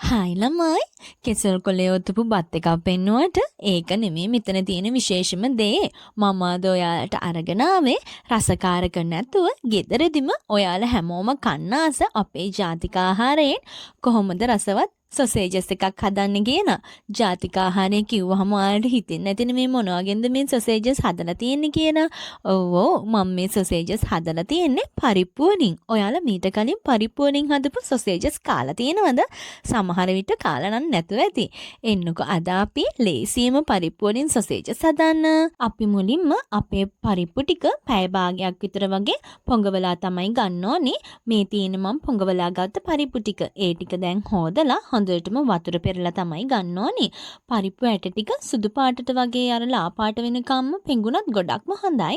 Hi ළමයි කෙසල් කොලේ ඔතපු බත් එකක් පෙන්නුවට ඒක නෙමෙයි මෙතන තියෙන විශේෂම දේ. මම අද ඔයාලට අරගෙන ආවේ රසකාරක නැතුව ගෙදරදිම ඔයාලා හැමෝම කන්න ආස අපේ ජාතික ආහාරයෙන් කොහොමද රසවත් සොසේජස් එකක් හදන්න කියන. ජාතික ආහාරය කිව්වහම ඔයාලට හිතෙන්නේ නැතිනේ මේ මොන වගේද මේ සොසේජස් හදලා තියෙන්නේ කියන. ඔව් මම මේ සොසේජස් හදලා තියෙන්නේ පරිප්පු වලින්. ඔයාලා මීට කලින් පරිප්පු වලින් හදපු සොසේජස් කාලා තියෙනවද? සමහර විට කාලා නම් නැතුව ඇති. එන්නකො අද අපි ලේසියම පරිප්පු වලින් සොසේජස් හදන්න. අපි මුලින්ම අපේ පරිප්පු ටික පැය භාගයක් විතර වගේ පොඟවලා තමයි ගන්න ඕනේ. මේ තියෙන මම පොඟවලා ගත්ත පරිප්පු ටික. ඒ ටික දැන් හොදලා හොඳටම වතුර පෙරලා තමයි ගන්න ඕනේ. පරිප්පු ඇට ටික සුදු පාටට වගේ අර ලා පාට වෙනකම්ම පෙඟුනත් ගොඩක්ම හොඳයි.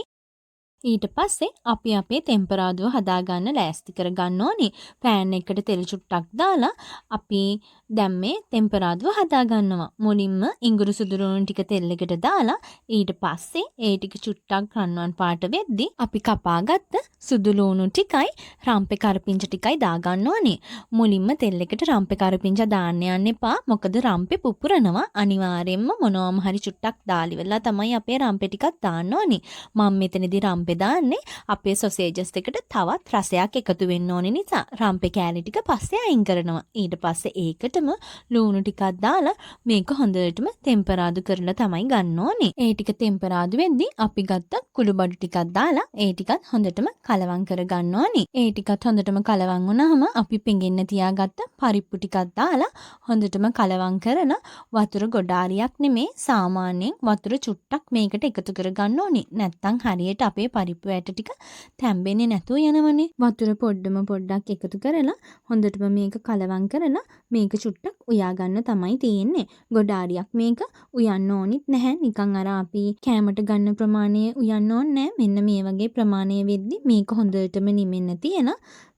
ඊට පස්සේ අපි අපේ තෙම්පරාදුව හදාගන්න ලෑස්ති කරගන්න ඕනේ. පෑන් එකට තෙල් චුට්ටක් දාලා අපි දැන් මේ තෙම්පරාදුව හදාගන්නවා. මුලින්ම ඉඟුරු සුදුරුණු ටික තෙල් එකට දාලා ඊට පස්සේ ඒ ටික චුට්ටක් රන්වන් පාට වෙද්දි අපි කපාගත්ත සුදු ලුණු ටිකයි රම්පේ කරපිංච ටිකයි දාගන්න ඕනේ. මුලින්ම තෙල් එකට රම්පේ කරපිංච දාන්න යන්න එපා. මොකද රම්පේ පුපුරනවා. අනිවාර්යයෙන්ම මොනවාම හරි චුට්ටක් දාලි වෙලා තමයි අපේ රම්පේ ටිකක් දාන්න ඕනේ. මම මෙතනදී රම්පේ දාන්නේ අපේ සොසේජස් එකට තවත් රසයක් එකතු වෙන්න ඕනේ නිසා රම්පේ කෑලි ටික පස්සේ අයින් කරනවා. ඊට පස්සේ ඒකටම ලුණු ටිකක් දාලා මේක හොඳටම තෙම්පරාදු කරලා තමයි ගන්න ඕනේ. ඒ ටික තෙම්පරාදු වෙද්දි අපි ගත්ත කුළු බඩු ටිකක් දාලා ඒ ටිකත් හොඳටම කලවම් කර ගන්න ඕනේ. ඒ ටිකත් හොඳටම කලවම් වුණාම අපි පෙඟෙන්න තියාගත්ත පරිප්පු ටිකක් දාලා හොඳටම කලවම් කරලා වතුර ගොඩාරියක් නෙමේ සාමාන්‍යයෙන් වතුර චුට්ටක් මේකට එකතු කර ගන්න ඕනේ. නැත්තම් හරියට අපේ පරිප්පු ඇට ටික තැම්බෙන්නේ නැතුව යනවනේ. වතුර පොඩ්ඩක් එකතු කරලා හොඳටම මේක කලවම් කරලා මේක චුට්ටක් උයා ගන්න තමයි තියෙන්නේ. ගොඩාරියක් මේක උයන්න ඕනිත් නැහැ. නිකන් අර අපි කෑමට ගන්න ප්‍රමාණය උයන්න ඕනේ නැහැ. මෙන්න මේ වගේ ප්‍රමාණය වෙද්දි මේක හොඳටම නිමෙන්න තියෙන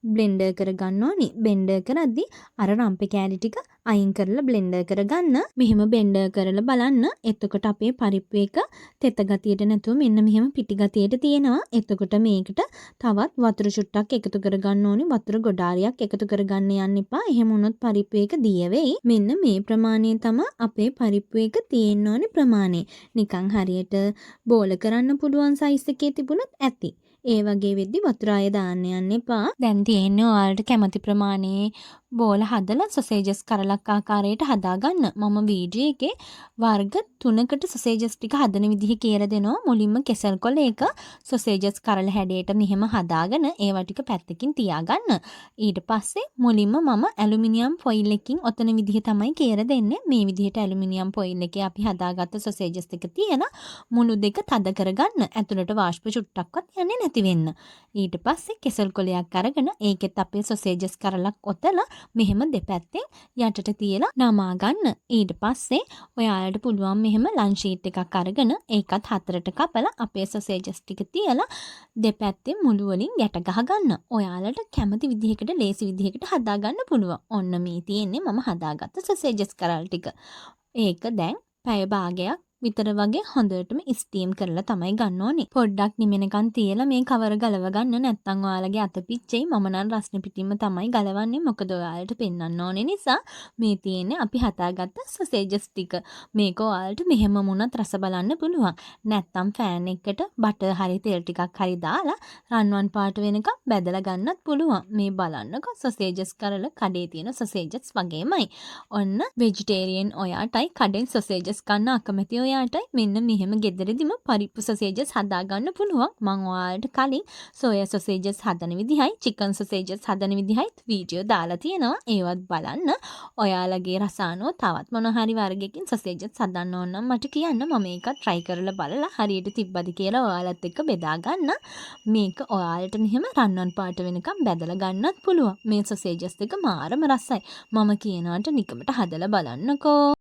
බ්ලෙන්ඩර් කරගන්න ඕනි. බෙන්ඩර් කරද්දි අර රම්පේ කෑලි ටික අයින් කරලා බ්ලෙන්ඩර් කරගන්න. මෙහෙම බෙන්ඩර් කරලා බලන්න. එතකොට අපේ පරිප්පු එක තෙත ගතියට නැතුව මෙන්න මෙහෙම පිටි ගතියට තියෙනවා. එතකොට මේකට තවත් වතුර චුට්ටක් එකතු කරගන්න ඕනි. වතුර ගොඩාරියක් එකතු කරගන්න යන්න එපා. එහෙම වුණොත් පරිප්පු එක දිය වෙයි. මෙන්න මේ ප්‍රමාණය තමයි අපේ පරිප්පු එක තියෙන්න ඕනි ප්‍රමාණය. නිකන් හරියට බෝල කරන්න පුළුවන් සයිස් එකේ තිබුණොත් ඇති. ඒ වගේ වෙද්දි වතුර ආය දාන්න යන්න එපා. දැන් තියෙන්නේ ඔයාලට කැමති ප්‍රමාණයේ බෝල හදලා සොසේජස් කරලක් ආකාරයට හදාගන්න. මම වීඩියෝ එකේ වර්ග 3කට සොසේජස් ටික හදන විදිහ කියලා දෙනවා. මුලින්ම කෙසල් කොළ එක සොසේජස් කරල හැඩයට මෙහෙම හදාගෙන ඒවා ටික පැත්තකින් තියාගන්න. ඊට පස්සේ මුලින්ම මම ඇලුමිනියම් ෆොයිල් එකකින් ඔතන විදිහ තමයි කියලා දෙන්නේ. මේ විදිහට ඇලුමිනියම් ෆොයිල් එකේ අපි හදාගත්ත සොසේජස් ටික තියලා මුණු දෙක තද කරගන්න. ඇතුළට වාෂ්ප චුට්ටක්වත් යන්නේ නැති වෙන්න. ඊට පස්සේ කෙසල් කොළයක් අරගෙන ඒකෙත් අපේ සොසේජස් කරලක් ඔතලා මෙහෙම දෙපැත්තෙන් යටට තියලා නමා ගන්න. ඊට පස්සේ ඔයාලට පුළුවන් මෙහෙම ලන්ච් ෂීට් එකක් අරගෙන ඒකත් හතරට කපලා අපේ සොසේජස් ටික තියලා දෙපැත්තෙන් මුළු වලින් ගැට ගහ ගන්න. ඔයාලට කැමති විදිහකට ලේසි විදිහකට හදා ගන්න පුළුවන්. ඔන්න මේ තියෙන්නේ මම හදාගත්ත සොසේජස් කරල් ටික. ඒක දැන් පැය භාගයක් විතර වගේ හොඳටම ස්ටීම් කරලා තමයි ගන්න ඕනේ. පොඩ්ඩක් නිමෙනකන් තියලා මේ කවර ගලව ගන්න. නැත්නම් ඔයාලගේ අත පිච්චෙයි. මම නම් රස්නේ පිටින්ම තමයි ගලවන්නේ. මොකද ඔයාලට පෙන්වන්න ඕනේ නිසා. මේ තියෙන්නේ අපි හදාගත්ත සොසේජස් ටික. මේක ඔයාලට මෙහෙම වුණත් රස බලන්න පුළුවන්. නැත්නම් ෆෑන් එකකට බටර් හරි තෙල් ටිකක් හරි දාලා රන්වන් පාට වෙනකම් බැදලා ගන්නත් පුළුවන්. මේ බලන්නකො සොසේජස් කරලා කඩේ තියෙන සොසේජස් වගේමයි. ඔන්න ভেජිටේරියන් ඔයාටයි කඩෙන් සොසේජස් කන්න අකමැති ඔයාටයි මෙන්න මෙහෙම ගෙදරදිම පරිප්පු සොසේජස් හදාගන්න පුළුවන්. මම ඔයාලට කලින් සෝයා සොසේජස් හදන විදිහයි චිකන් සොසේජස් හදන විදිහයි වීඩියෝ දාලා තියෙනවා. ඒවත් බලන්න. ඔයාලගේ රස අනුව තවත් මොන හරි වර්ගයකින් සොසේජස් හදන්න ඕන නම් මට කියන්න. මම මේක try කරලා බලලා හරියට තිබ්බද කියලා ඔයාලත් එක්ක බෙදා ගන්න. මේක ඔයාලට මෙහෙම රන්වන් පාට වෙනකම් බෙදලා ගන්නත් පුළුවන්. මේ සොසේජස් එක මාරම රසයි. මම කියනවාට නිකමට හදලා බලන්නකෝ.